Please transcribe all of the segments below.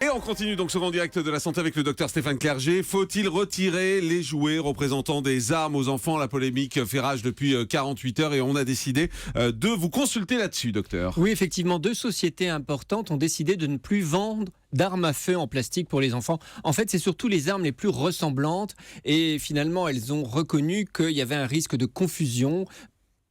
Et on continue donc ce grand direct de la santé avec le docteur Stéphane Clerget. Faut-il retirer les jouets représentant des armes aux enfants? La polémique fait rage depuis 48 heures et on a décidé de vous consulter là-dessus, docteur. Oui, effectivement, 2 sociétés importantes ont décidé de ne plus vendre d'armes à feu en plastique pour les enfants. En fait, c'est surtout les armes les plus ressemblantes et finalement, elles ont reconnu qu'il y avait un risque de confusion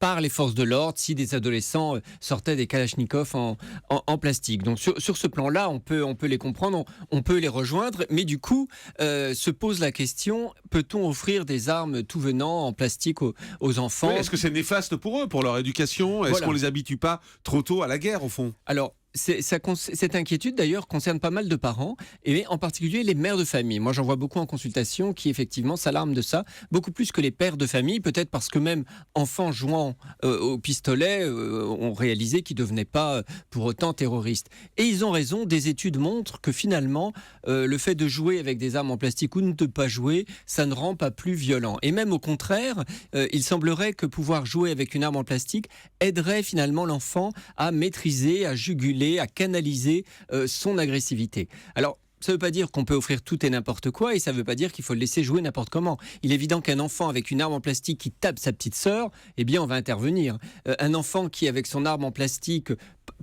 par les forces de l'ordre si des adolescents sortaient des kalachnikovs en plastique. Donc sur ce plan-là, on peut les comprendre, on peut les rejoindre, mais du coup, se pose la question, peut-on offrir des armes tout venant en plastique aux enfants? Oui, est-ce que c'est néfaste pour eux, pour leur éducation? Est-ce qu'on les habitue pas trop tôt à la guerre, au fond? Alors, cette inquiétude d'ailleurs concerne pas mal de parents et en particulier les mères de famille. Moi j'en vois beaucoup en consultation qui effectivement s'alarment de ça, beaucoup plus que les pères de famille, peut-être parce que même enfants jouant au pistolet ont réalisé qu'ils ne devenaient pas pour autant terroristes. Et ils ont raison, des études montrent que finalement le fait de jouer avec des armes en plastique ou de ne pas jouer, ça ne rend pas plus violent. Et même au contraire, il semblerait que pouvoir jouer avec une arme en plastique aiderait finalement l'enfant à maîtriser, à juguler, à canaliser son agressivité. Alors, ça ne veut pas dire qu'on peut offrir tout et n'importe quoi et ça ne veut pas dire qu'il faut le laisser jouer n'importe comment. Il est évident qu'un enfant avec une arme en plastique qui tape sa petite sœur, eh bien on va intervenir. Un enfant qui avec son arme en plastique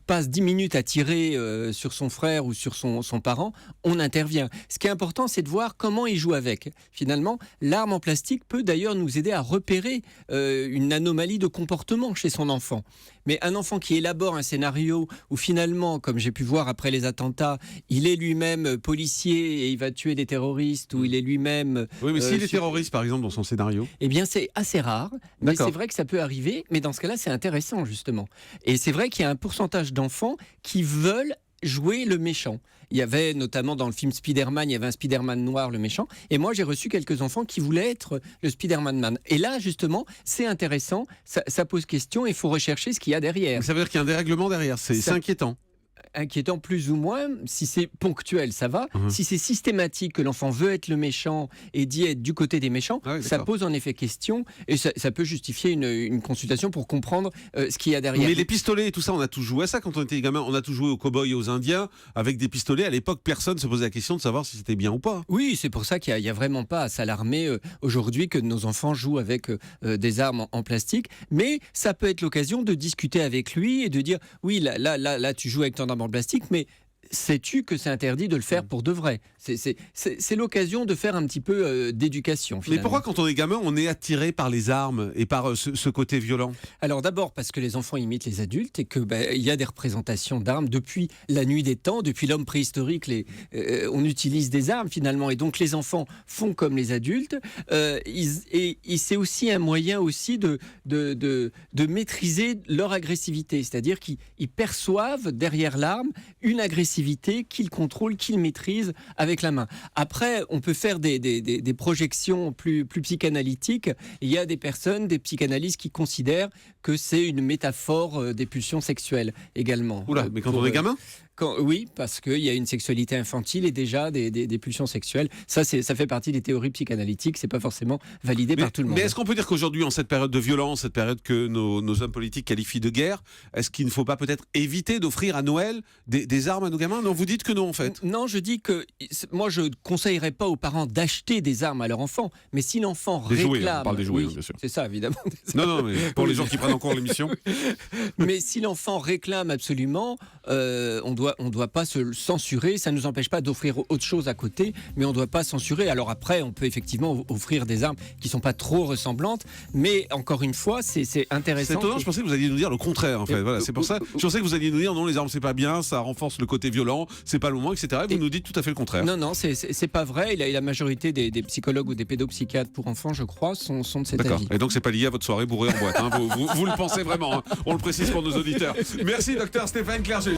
passe 10 minutes à tirer sur son frère ou sur son parent, on intervient. Ce qui est important, c'est de voir comment il joue avec. Finalement, l'arme en plastique peut d'ailleurs nous aider à repérer une anomalie de comportement chez son enfant. Mais un enfant qui élabore un scénario où finalement, comme j'ai pu voir après les attentats, il est lui-même policier et il va tuer des terroristes, ou il est lui-même... Oui, mais s'il est terroriste, par exemple, dans son scénario? Eh bien, c'est assez rare, mais c'est vrai que ça peut arriver, mais dans ce cas-là, c'est intéressant, justement. Et c'est vrai qu'il y a un pourcentage d'enfants qui veulent jouer le méchant. Il y avait notamment dans le film Spider-Man, il y avait un Spider-Man noir, le méchant, et moi j'ai reçu quelques enfants qui voulaient être le Spider-Man man. Et là justement, c'est intéressant, ça pose question, il faut rechercher ce qu'il y a derrière. Ça veut dire qu'il y a un dérèglement derrière, c'est inquiétant. Inquiétant plus ou moins, si c'est ponctuel ça va, si c'est systématique que l'enfant veut être le méchant et dit être du côté des méchants, ça pose en effet question et ça peut justifier une consultation pour comprendre ce qu'il y a derrière. Mais les pistolets et tout ça, on a tous joué à ça quand on était gamin, on a tous joué aux cow-boys et aux indiens avec des pistolets. À l'époque, personne ne se posait la question de savoir si c'était bien ou pas. Oui, c'est pour ça qu'il n'y a vraiment pas à s'alarmer aujourd'hui que nos enfants jouent avec des armes en plastique, mais ça peut être l'occasion de discuter avec lui et de dire oui, là tu joues avec ton arme en plastique, mais sais-tu que c'est interdit de le faire pour de vrai? C'est l'occasion de faire un petit peu d'éducation. Mais pourquoi quand on est gamin, on est attiré par les armes et par ce côté violent? Alors d'abord parce que les enfants imitent les adultes et que il y a des représentations d'armes depuis la nuit des temps, depuis l'homme préhistorique. On utilise des armes finalement et donc les enfants font comme les adultes. Et c'est aussi un moyen aussi de maîtriser leur agressivité, c'est-à-dire qu'ils perçoivent derrière l'arme une agressivité qu'ils contrôlent, qu'ils maîtrisent avec la main. Après, on peut faire des projections plus psychanalytiques. Il y a des personnes, des psychanalystes qui considèrent que c'est une métaphore des pulsions sexuelles également. Oula, mais quand on est gamin? Oui, parce qu'il y a une sexualité infantile et déjà des pulsions sexuelles. Ça fait partie des théories psychanalytiques, c'est pas forcément validé par tout le monde. Mais est-ce qu'on peut dire qu'aujourd'hui, en cette période de violence, cette période que nos hommes politiques qualifient de guerre, est-ce qu'il ne faut pas peut-être éviter d'offrir à Noël des armes à nos gamins? Non, vous dites que non, en fait. Non, je dis que moi, je ne conseillerais pas aux parents d'acheter des armes à leur enfant, mais si l'enfant réclame... Jouets, on parle des jouets, bien sûr. C'est ça, évidemment. Non, mais pour les gens qui prennent encore l'émission. Mais si l'enfant réclame absolument, on doit pas se censurer, ça ne nous empêche pas d'offrir autre chose à côté, mais on ne doit pas censurer. Alors après, on peut effectivement offrir des armes qui ne sont pas trop ressemblantes, mais encore une fois, c'est intéressant. C'est étonnant, je pensais que vous alliez nous dire le contraire, en fait. Voilà, c'est pour ça. Je pensais que vous alliez nous dire non, les armes c'est pas bien, ça renforce le côté violent, c'est pas le moment, etc. Et vous nous dites tout à fait le contraire. Non, c'est pas vrai. La majorité des psychologues ou des pédopsychiatres pour enfants, je crois, sont de cet avis. D'accord. Et donc c'est pas lié à votre soirée bourrée en boîte. Hein. Vous le pensez vraiment. Hein. On le précise pour nos auditeurs. Merci, docteur Stéphane Clerget.